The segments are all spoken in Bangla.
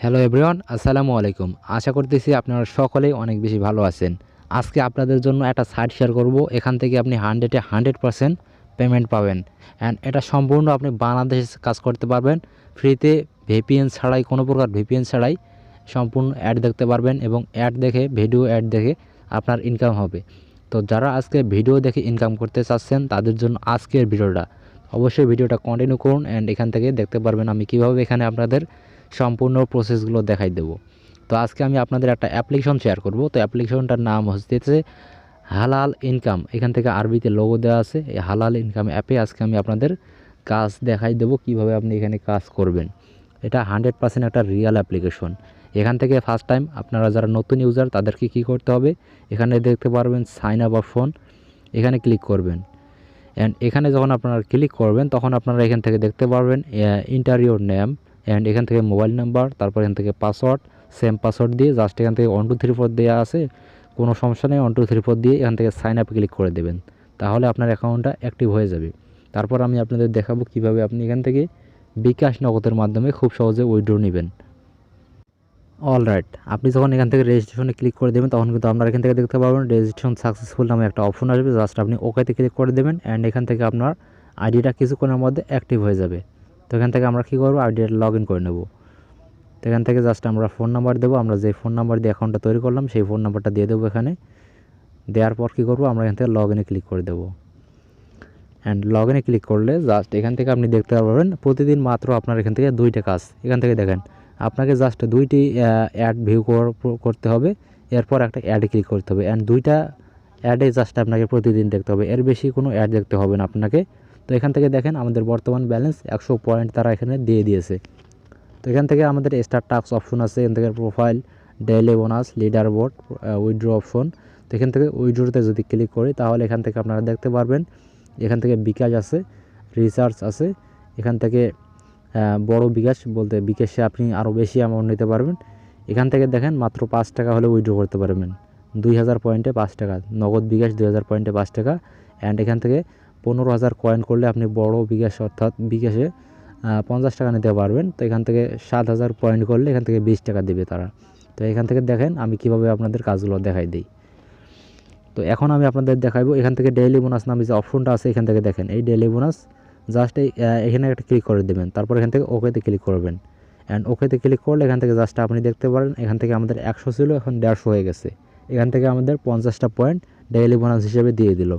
হ্যালো এভরিওয়ান, আসসালামু আলাইকুম। আশা করতেছি আপনারা সকলেই অনেক বেশি ভালো আছেন। আজকে আপনাদের জন্য একটা সাইট শেয়ার করব। এখান থেকে আপনি 100% পেমেন্ট পাবেন। অ্যান্ড এটা সম্পূর্ণ আপনি বাংলাদেশে কাজ করতে পারবেন ফ্রিতে, ভিপিএন ছাড়াই, কোনো প্রকার ভিপিএন ছাড়াই সম্পূর্ণ অ্যাড দেখতে পারবেন এবং অ্যাড দেখে, ভিডিও অ্যাড দেখে আপনার ইনকাম হবে। তো যারা আজকে ভিডিও দেখে ইনকাম করতে চাচ্ছেন তাদের জন্য আজকের ভিডিওটা, অবশ্যই ভিডিওটা কন্টিনিউ করুন। অ্যান্ড এখান থেকে দেখতে পারবেন আমি কীভাবে এখানে আপনাদের সম্পূর্ণ প্রসেসগুলো দেখাই দেবো। তো আজকে আমি আপনাদের একটা অ্যাপ্লিকেশন শেয়ার করব। তো অ্যাপ্লিকেশনটার নাম হচ্ছে হালাল ইনকাম। এখান থেকে আরবিতে লোগো দেওয়া আছে। এই হালাল ইনকাম অ্যাপে আজকে আমি আপনাদের কাজ দেখাই দেবো, কিভাবে আপনি এখানে কাজ করবেন। এটা 100% একটা রিয়েল অ্যাপ্লিকেশন। এখান থেকে ফার্স্ট টাইম আপনারা যারা নতুন ইউজার তাদেরকে কি করতে হবে, এখানে দেখতে পারবেন সাইন আপ অপশন, এখানে ক্লিক করবেন। অ্যান্ড এখানে যখন আপনারা ক্লিক করবেন তখন আপনারা এখান থেকে দেখতে পারবেন ইন্টার ইউর নেম, অ্যান্ড এখান থেকে মোবাইল নাম্বার, তারপর এখান থেকে পাসওয়ার্ড, সেম পাসওয়ার্ড দিয়ে জাস্ট এখান থেকে 1 2 3 4 দেওয়া আছে, কোনো সমস্যা নেই। 1 2 3 4 দিয়ে এখান থেকে সাইন আপে ক্লিক করে দেবেন, তাহলে আপনার অ্যাকাউন্টটা অ্যাক্টিভ হয়ে যাবে। তারপর আমি আপনাদের দেখাবো কিভাবে আপনি এখান থেকে বিকাশ নগদের মাধ্যমে খুব সহজে উইথড্র নেবেন। অলরাইট, আপনি যখন এখান থেকে রেজিস্ট্রেশনে ক্লিক করে দেবেন তখন কিন্তু আপনারা এখান থেকে দেখতে পারবেন রেজিস্ট্রেশন সাকসেসফুল নামে একটা অপশন আসবে। জাস্ট আপনি ওকেতে ক্লিক করে দেবেন অ্যান্ড এখান থেকে আপনার আইডিটা কিছুক্ষণের মধ্যে অ্যাক্টিভ হয়ে যাবে। তো এখান থেকে আমরা কী করবো, আইডিটা লগ ইন করে নেব। তো এখান থেকে জাস্ট আমরা ফোন নাম্বার দেবো, আমরা যে ফোন নাম্বার দিয়ে অ্যাকাউন্টটা তৈরি করলাম সেই ফোন নাম্বারটা দিয়ে দেবো এখানে। দেওয়ার পর কী করবো, আমরা এখান থেকে লগ ইনে ক্লিক করে দেবো। অ্যান্ড লগ ইনে ক্লিক করলে জাস্ট এখান থেকে আপনি দেখতে পারবেন প্রতিদিন মাত্র আপনার এখান থেকে 2টা কাজ। এখান থেকে দেখেন আপনাকে জাস্ট 2টি অ্যাড ভিউ করতে হবে, এরপর একটা অ্যাডে ক্লিক করতে হবে। অ্যান্ড 2টা অ্যাডে জাস্ট আপনাকে প্রতিদিন দেখতে হবে, এর বেশি কোনো অ্যাড দেখতে হবে না আপনাকে। তো এখান থেকে দেখেন আমাদের বর্তমান ব্যালেন্স 100 পয়েন্ট তারা এখানে দিয়ে দিয়েছে। তো এখান থেকে আমাদের স্টার টাস্ক অপশন আছে, এখান থেকে profile, daily bonus, leader board, withdraw option. তো এখান থেকে উইথড্রোতে যদি ক্লিক করি তাহলে এখান থেকে আপনারা দেখতে পারবেন এখান থেকে বিকাশ আছে, রিচার্জ আছে। এখান থেকে বড় বিকাশ বলতে বিকাশে আপনি আরও বেশি অ্যামাউন্ট নিতে পারবেন। এখান থেকে দেখেন মাত্র 5 টাকা হলে উইথড্র করতে পারবেন, 2000 পয়েন্টে 5 টাকা, নগদ বিকাশ 2000 পয়েন্টে 5 টাকা। অ্যান্ড এখান থেকে 15,000 কয়েন করলে আপনি বড় বিকাশ অর্থাৎ বিকাশে 50 টাকা নিতে পারবেন। তো এখান থেকে 7,000 পয়েন্ট করলে এখান থেকে 20 টাকা দেবে তারা। তো এখান থেকে দেখেন আমি কিভাবে আপনাদের কাজগুলো দেখাই দিই। তো এখন আমি আপনাদের দেখাবো এখান থেকে ডেইলি বোনাস নামে যে অপশনটা আছে, এখান থেকে দেখেন এই ডেইলি বোনাস জাস্ট এখানে একটা ক্লিক করে দেবেন, তারপর এখান থেকে ওকেতে ক্লিক করবেন। অ্যান্ড ওকেতে ক্লিক করলে এখান থেকে জাস্ট আপনি দেখতে পারেন এখান থেকে আমাদের 100 ছিল, এখন 150 হয়ে গেছে। এখান থেকে আমাদের 50টা পয়েন্ট ডেইলি বোনাস হিসেবে দিয়ে দিল।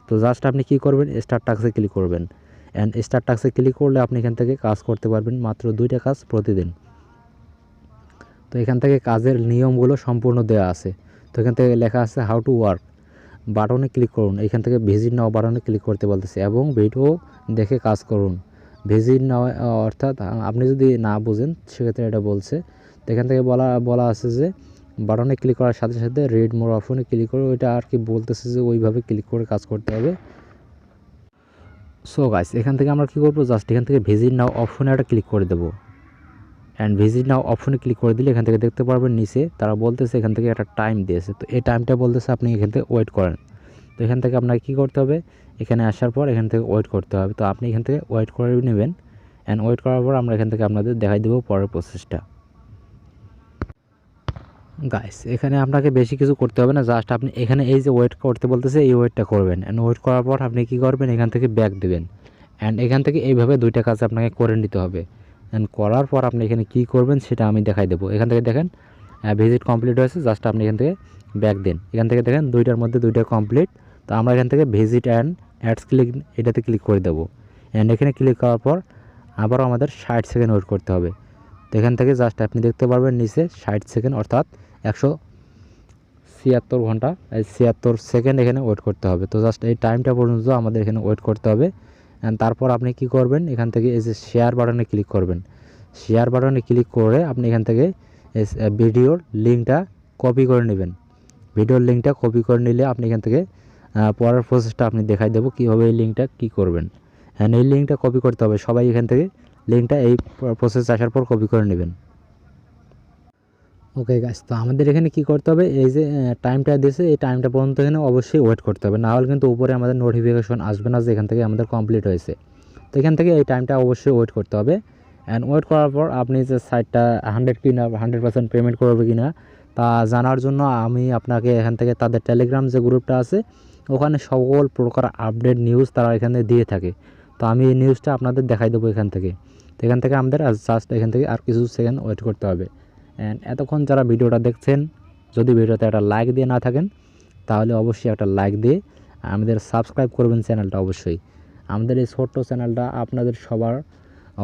তো জাস্ট আপনি কি করবেন, স্টার টাস্কে ক্লিক করবেন। অ্যান্ড স্টার টাস্কে ক্লিক করলে আপনি এখান থেকে কাজ করতে পারবেন মাত্র 2টা কাজ প্রতিদিন। তো এখান থেকে কাজের নিয়মগুলো সম্পূর্ণ দেওয়া আছে। তো এখান থেকে লেখা আছে হাউ টু ওয়ার্ক, বাটনে ক্লিক করুন। এখান থেকে ভিজিট নাও বাটনে ক্লিক করতে বলতেছে এবং ভিডিও দেখে কাজ করুন। ভিজিট নাও অর্থাৎ আপনি যদি না বুঝেন সেক্ষেত্রে এটা বলছে। তো এখান থেকে বলা আছে যে বাটনে ক্লিক করার সাথে সাথে রেড মোর অপশনে ক্লিক করে, ওইটা আর কি বলতেছে যে ওইভাবে ক্লিক করে কাজ করতে হবে। সো গাইস, এখান থেকে আমরা কী করবো, জাস্ট এখান থেকে ভিজিট নাও অপশনে একটা ক্লিক করে দেবো। অ্যান্ড ভিজিট নাও অপশনে ক্লিক করে দিলে এখান থেকে দেখতে পারবেন নিচে তারা বলতেছে এখান থেকে একটা টাইম দিয়েছে। তো এই টাইমটা বলতেছে আপনি এখান থেকে ওয়েট করেন। তো এখান থেকে আপনাকে কী করতে হবে, এখানে আসার পর এখান থেকে ওয়েট করতে হবে। তো আপনি এখান থেকে ওয়েট করে নেবেন। অ্যান্ড ওয়েট করার পর আমরা এখান থেকে আপনাদের দেখাই দেবো পরের প্রসেসটা। গাইস, এখানে আপনাকে বেশি কিছু করতে হবে না, জাস্ট আপনি এখানে এই যে ওয়েট করতে বলতেছে এই ওয়েটটা করবেন। অ্যান্ড ওয়েট করার পর আপনি কী করবেন, এখান থেকে ব্যাক দেবেন। অ্যান্ড এখান থেকে এইভাবে 2টা কাজ আপনাকে করে নিতে হবে। অ্যান্ড করার পর আপনি এখানে কী করবেন সেটা আমি দেখাই দেবো। এখান থেকে দেখেন ভিজিট কমপ্লিট হয়েছে, জাস্ট আপনি এখান থেকে ব্যাক দেন। এখান থেকে দেখেন 2টার মধ্যে 2টা কমপ্লিট। তো আমরা এখান থেকে ভিজিট অ্যান্ড অ্যাডস ক্লিক, এটাতে ক্লিক করে দেবো। অ্যান্ড এখানে ক্লিক করার পর আবারও আমাদের 60 সেকেন্ড ওয়েট করতে হবে। তো এখান থেকে জাস্ট আপনি দেখতে পারবেন নিচে 60 সেকেন্ড অর্থাৎ 176 ঘন্টা 76 সেকেন্ড এখানে ওয়েট করতে হবে। তো জাস্ট এই টাইমটা পর্যন্ত আমাদের এখানে ওয়েট করতে হবে। অ্যান্ড তারপর আপনি কি করবেন, এখান থেকে এই যে শেয়ার বাটনে ক্লিক করবেন। শেয়ার বাটনে ক্লিক করে আপনি এখান থেকে ভিডিওর লিঙ্কটা কপি করে নেবেন। ভিডিওর লিঙ্কটা কপি করে নিলে আপনি এখান থেকে পরের প্রসেসটা আপনি দেখাই দেবো কীভাবে এই লিঙ্কটা কী করবেন। হ্যাঁ, এই লিঙ্কটা কপি করতে হবে, সবাই এখান থেকে লিঙ্কটা এই প্রসেস আসার পর কপি করে নেবেন। ওকে গাইস, তো আমাদের এখানে কি করতে হবে, এই যে টাইমটা দিয়েছে এই টাইমটা পর্যন্ত এখানে অবশ্যই ওয়েট করতে হবে, না হলে কিন্তু উপরে আমাদের নোটিফিকেশন আসবে না যে এখান থেকে আমাদের কমপ্লিট হয়েছে। তো এখান থেকে এই টাইমটা অবশ্যই ওয়েট করতে হবে। অ্যান্ড ওয়েট করার পর আপনি যে সাইটটা 100% পেমেন্ট করবে কিনা তা জানার জন্য আমি আপনাকে এখান থেকে তাদের টেলিগ্রাম যে গ্রুপটা আছে ওখানে সকল প্রকার আপডেট নিউজ তারা এখানে দিয়ে থাকে। তো আমি এই নিউজটা আপনাদের দেখাই দেবো এখান থেকে। তো এখান থেকে আমাদের জাস্ট এখান থেকে আর কিছু সেকেন্ড ওয়েট করতে হবে। অ্যান্ড এতক্ষণ যারা ভিডিওটা দেখছেন, যদি ভিডিওতে একটা লাইক দিয়ে না থাকেন তাহলে অবশ্যই একটা লাইক দিয়ে আমাদের সাবস্ক্রাইব করবেন চ্যানেলটা। অবশ্যই আমাদের এই ছোট্ট চ্যানেলটা আপনাদের সবার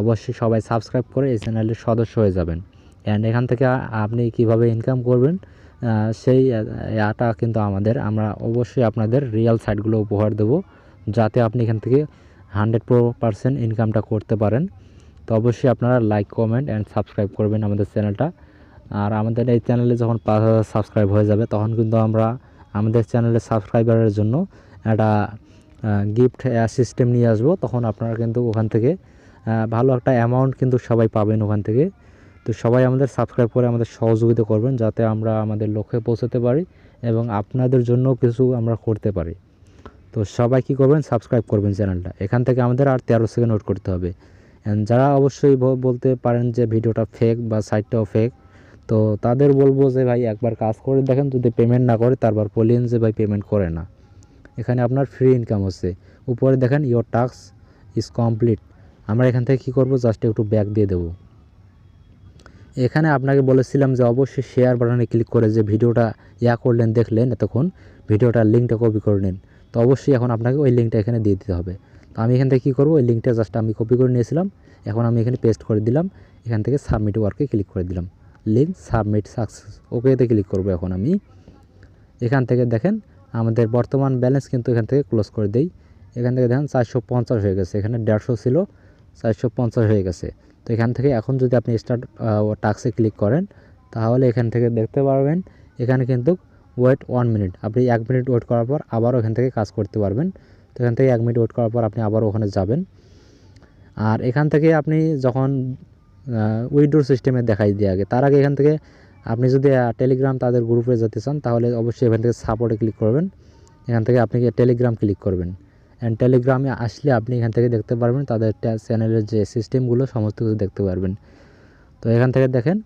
অবশ্যই সবাই সাবস্ক্রাইব করে এই চ্যানেলের সদস্য হয়ে যাবেন। অ্যান্ড এখান থেকে আপনি কিভাবে ইনকাম করবেন সেই ইয়াটা কিন্তু আমরা অবশ্যই আপনাদের রিয়েল সাইটগুলো উপহার দেবো, যাতে আপনি এখান থেকে 100% ইনকামটা করতে পারেন। তো অবশ্যই আপনারা লাইক, কমেন্ট অ্যান্ড সাবস্ক্রাইব করবেন আমাদের চ্যানেলটা। আর আমাদের এই চ্যানেলে যখন 5000 সাবস্ক্রাইব হয়ে যাবে তখন কিন্তু আমরা আমাদের চ্যানেলের সাবস্ক্রাইবারের জন্য একটা গিফট সিস্টেম নিয়ে আসবো। তখন আপনারা কিন্তু ওখান থেকে ভালো একটা অ্যামাউন্ট কিন্তু সবাই পাবেন ওখান থেকে। তো সবাই আমাদের সাবস্ক্রাইব করে আমাদের সহযোগিতা করবেন, যাতে আমরা আমাদের লক্ষ্যে পৌঁছাতে পারি এবং আপনাদের জন্য কিছু আমরা করতে পারি। তো সবাই কী করবেন, সাবস্ক্রাইব করবেন চ্যানেলটা। এখান থেকে আমাদের আর 13 সেকেন্ড ওয়েট করতে হবে। যারা অবশ্যই বলতে পারেন যে ভিডিওটা ফেক বা সাইটটাও ফেক, তো তাদের বলবো যে ভাই একবার কাজ করে দেখেন, যদি পেমেন্ট না করে তারপর বলেন যে ভাই পেমেন্ট করে না। এখানে আপনার ফ্রি ইনকাম হচ্ছে। উপরে দেখেন ইয়োর টাস্ক ইজ কমপ্লিট। আমরা এখান থেকে কী করবো, জাস্ট একটু ব্যাক দিয়ে দেবো। এখানে আপনাকে বলেছিলাম যে অবশ্যই শেয়ার বাটনে ক্লিক করে যে ভিডিওটা করলেন, দেখলেন এতক্ষণ, ভিডিওটার লিঙ্কটা কপি করে নিন। তো অবশ্যই এখন আপনাকে ওই লিঙ্কটা এখানে দিয়ে দিতে হবে। তো আমি এখান থেকে কী করবো, ওই লিঙ্কটা জাস্ট আমি কপি করে নিয়েছিলাম, এখন আমি এখানে পেস্ট করে দিলাম। এখান থেকে সাবমিট ওয়ার্কে ক্লিক করে দিলাম, লিঙ্ক সাবমিট সাকসেস, ওকেতে ক্লিক করবো। এখন আমি এখান থেকে দেখেন আমাদের বর্তমান ব্যালেন্স কিন্তু এখান থেকে ক্লোজ করে দেই। এখান থেকে দেখেন 450 হয়ে গেছে, এখানে 150 ছিল, 450 হয়ে গেছে। তো এখান থেকে এখন যদি আপনি স্টার্ট টাস্কে ক্লিক করেন তাহলে এখান থেকে দেখতে পারবেন এখানে কিন্তু ওয়েট 1 মিনিট, আপনি 1 মিনিট ওয়েট করার পর আবারও এখান থেকে কাজ করতে পারবেন। তো এখান থেকে 1 মিনিট ওয়েট করার পর আপনি আবারও ওখানে যাবেন। আর এখান থেকে আপনি যখন উইথড্র সিস্টেমে দেখাই দিয়ে আগে, তার আগে এখান থেকে আপনি যদি টেলিগ্রাম তাদের গ্রুপে যেতে চান তাহলে অবশ্যই এখান থেকে সাপোর্টে ক্লিক করবেন। এখান থেকে আপনি টেলিগ্রাম ক্লিক করবেন। অ্যান্ড টেলিগ্রামে আসলে আপনি এখান থেকে দেখতে পারবেন তাদের চ্যানেলের যে সিস্টেমগুলো সমস্ত কিছু দেখতে পারবেন। তো এখান থেকে দেখেন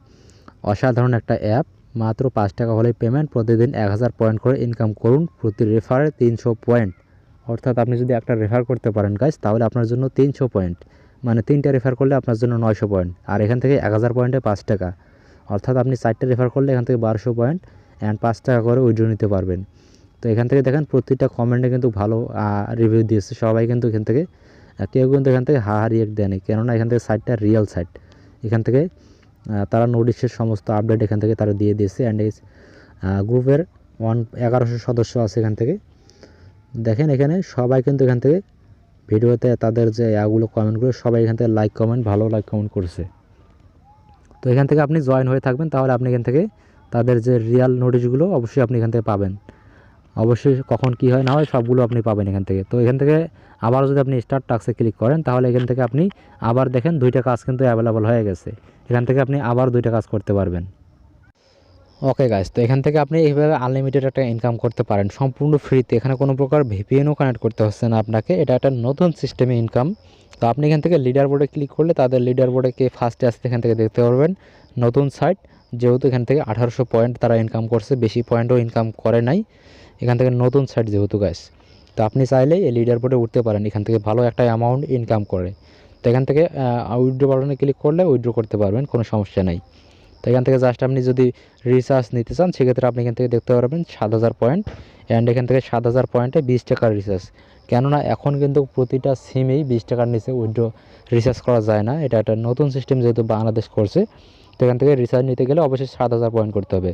অসাধারণ একটা অ্যাপ, মাত্র 5 টাকা হলেই পেমেন্ট, প্রতিদিন 1000 পয়েন্ট করে ইনকাম করুন, প্রতি রেফারে 300 পয়েন্ট। অর্থাৎ আপনি যদি একটা রেফার করতে পারেন গাইস, তাহলে আপনার জন্য 300 পয়েন্ট, মানে 3টা রেফার করলে আপনার জন্য 900 পয়েন্ট। আর এখান থেকে 1000 পয়েন্টে 5 টাকা, অর্থাৎ আপনি 4টা রেফার করলে এখান থেকে 1200 পয়েন্ট অ্যান্ড 5 টাকা করে উইথড্র নিতে পারবেন। তো এখান থেকে দেখেন প্রতিটা কমেন্টে কিন্তু ভালো রিভিউ দিয়েছে সবাই, কিন্তু এখান থেকে কেউ কিন্তু এখান থেকে রিয়েক্ট দেয়নি, কেননা এখান থেকে সাইটটা রিয়েল সাইট। এখান থেকে তারা নোটিশের সমস্ত আপডেট এখান থেকে তারা দিয়ে দিয়েছে। অ্যান্ড এই গ্রুপের 1100 সদস্য আছে এখান থেকে। দেখেন এখানে সবাই কিন্তু এখান থেকে ভিডিওতে তাদের যে কমেন্টগুলো সবাই এখান থেকে লাইক কমেন্ট, ভালো লাইক কমেন্ট করছে। তো এখান থেকে আপনি জয়েন হয়ে থাকবেন, তাহলে আপনি এখান থেকে তাদের যে রিয়াল নোটিশগুলো অবশ্যই আপনি এখান থেকে পাবেন। অবশ্যই কখন কী হয় না হয় সবগুলো আপনি পাবেন এখান থেকে। তো এখান থেকে আবার যদি আপনি স্টার্ট টাস্কে ক্লিক করেন তাহলে এখান থেকে আপনি আবার দেখেন 2টা কাজ কিন্তু অ্যাভেলেবল হয়ে গেছে। এখান থেকে আপনি আবার 2টা কাজ করতে পারবেন। ওকে গাইস, তো এখান থেকে আপনি এইভাবে আনলিমিটেড একটা ইনকাম করতে পারেন সম্পূর্ণ ফ্রিতে। এখানে কোনো প্রকার ভিপিএনও কানেক্ট করতে হচ্ছে না আপনাকে, এটা একটা নতুন সিস্টেমে ইনকাম। তো আপনি এখান থেকে লিডার বোর্ডে ক্লিক করলে তাদের লিডার বোর্ডে কে ফার্স্টে আসতে এখান থেকে দেখতে পারবেন। নতুন সাইট, যেহেতু এখান থেকে 1800 পয়েন্ট তারা ইনকাম করছে, বেশি পয়েন্টও ইনকাম করে নাই এখান থেকে, নতুন সাইট যেহেতু গাইস। তো আপনি চাইলে এই লিডার বোর্ডে উঠতে পারেন, এখান থেকে ভালো একটা অ্যামাউন্ট ইনকাম করে। তো এখান থেকে উইথড্র বাটনে ক্লিক করলে উইথড্র করতে পারবেন, কোনো সমস্যা নেই। তো এখান থেকে জাস্ট আপনি যদি রিচার্জ নিতে চান সেক্ষেত্রে আপনি এখান থেকে দেখতে পারবেন 7000 পয়েন্ট। অ্যান্ড এখান থেকে 7000 পয়েন্টে 20 টাকার রিচার্জ, কেননা এখন কিন্তু প্রতিটা সিমেই 20 টাকার নিচে উইথড্র রিচার্জ করা যায় না। এটা একটা নতুন সিস্টেম যেহেতু বাংলাদেশ করছে। তো এখান থেকে রিচার্জ নিতে গেলে অবশ্যই 7000 পয়েন্ট করতে হবে।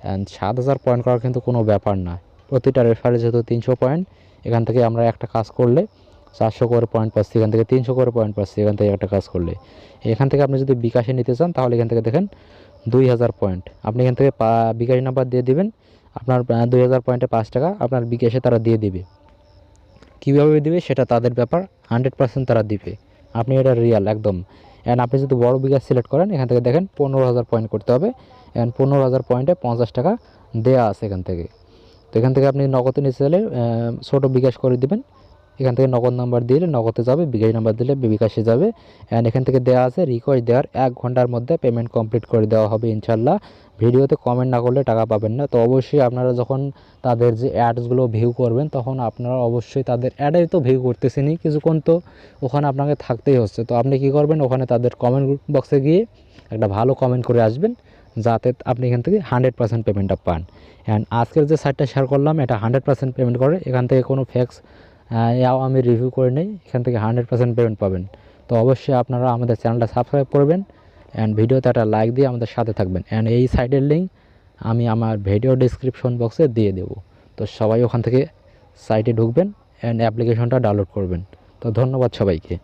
অ্যান্ড 7000 পয়েন্ট করা কিন্তু কোনো ব্যাপার না, প্রতিটা রেফারে যেহেতু 300 পয়েন্ট, এখান থেকে আমরা একটা কাজ করলে 400 করে পয়েন্ট পাচ্ছি, এখান থেকে 300 করে পয়েন্ট পাচ্ছি এখান থেকে একটা কাজ করলে। এখান থেকে আপনি যদি বিকাশে নিতে চান তাহলে এখান থেকে দেখেন 2000 পয়েন্ট, আপনি এখান থেকে বিকাশ নাম্বার দিয়ে দিবেন, আপনার 2000 পয়েন্টে 5 টাকা আপনার বিকাশে তারা দিয়ে দিবে। কীভাবে দিবে সেটা তাদের ব্যাপার, 100% তারা দিবে, আপনি এটা রিয়াল একদম। অ্যান্ড আপনি যদি বড় বিকাশ সিলেক্ট করেন এখান থেকে দেখেন 15000 পয়েন্ট করতে হবে। অ্যান্ড 15000 পয়েন্টে 50 টাকা দেওয়া আছে এখান থেকে। তো এখান থেকে আপনি নগদে নিতে চাইলে ছোটো বিকাশ করে দিবেন, এখান থেকে নগদ নাম্বার দিলে নগদে যাবে, bKash নাম্বার দিলে bKash-এ যাবে। অ্যান্ড এখান থেকে দেওয়া আছে রিকোয়েস্ট দেওয়ার 1 ঘন্টার মধ্যে পেমেন্ট কমপ্লিট করে দেওয়া হবে ইনশাল্লাহ। ভিডিওতে কমেন্ট না করলে টাকা পাবেন না। তো অবশ্যই আপনারা যখন তাদের যে অ্যাডসগুলো ভিউ করবেন তখন আপনারা অবশ্যই তাদের অ্যাডে তো ভিউ করতেছেনই, কিছুক্ষণ তো ওখানে আপনাকে থাকতেই হচ্ছে। তো আপনি কি করবেন, ওখানে তাদের কমেন্ট বক্সে গিয়ে একটা ভালো কমেন্ট করে আসবেন, যাতে আপনি এখান থেকে 100% পেমেন্টটা পান। অ্যান্ড আজকের যে সাইটটা শেয়ার করলাম এটা 100% পেমেন্ট করে, এখান থেকে কোনো ফ্যাক্স আমি রিভিউ করে নেই, এখান থেকে 100% পেমেন্ট পাবেন। তো অবশ্যই আপনারা আমাদের চ্যানেলটা সাবস্ক্রাইব করবেন অ্যান্ড ভিডিওতে একটা লাইক দিয়ে আমাদের সাথে থাকবেন। অ্যান্ড এই সাইটের লিঙ্ক আমি আমার ভিডিও ডিসক্রিপশন বক্সে দিয়ে দেবো। তো সবাই ওখান থেকে সাইটে ঢুকবেন অ্যান্ড অ্যাপ্লিকেশনটা ডাউনলোড করবেন। তো ধন্যবাদ সবাইকে।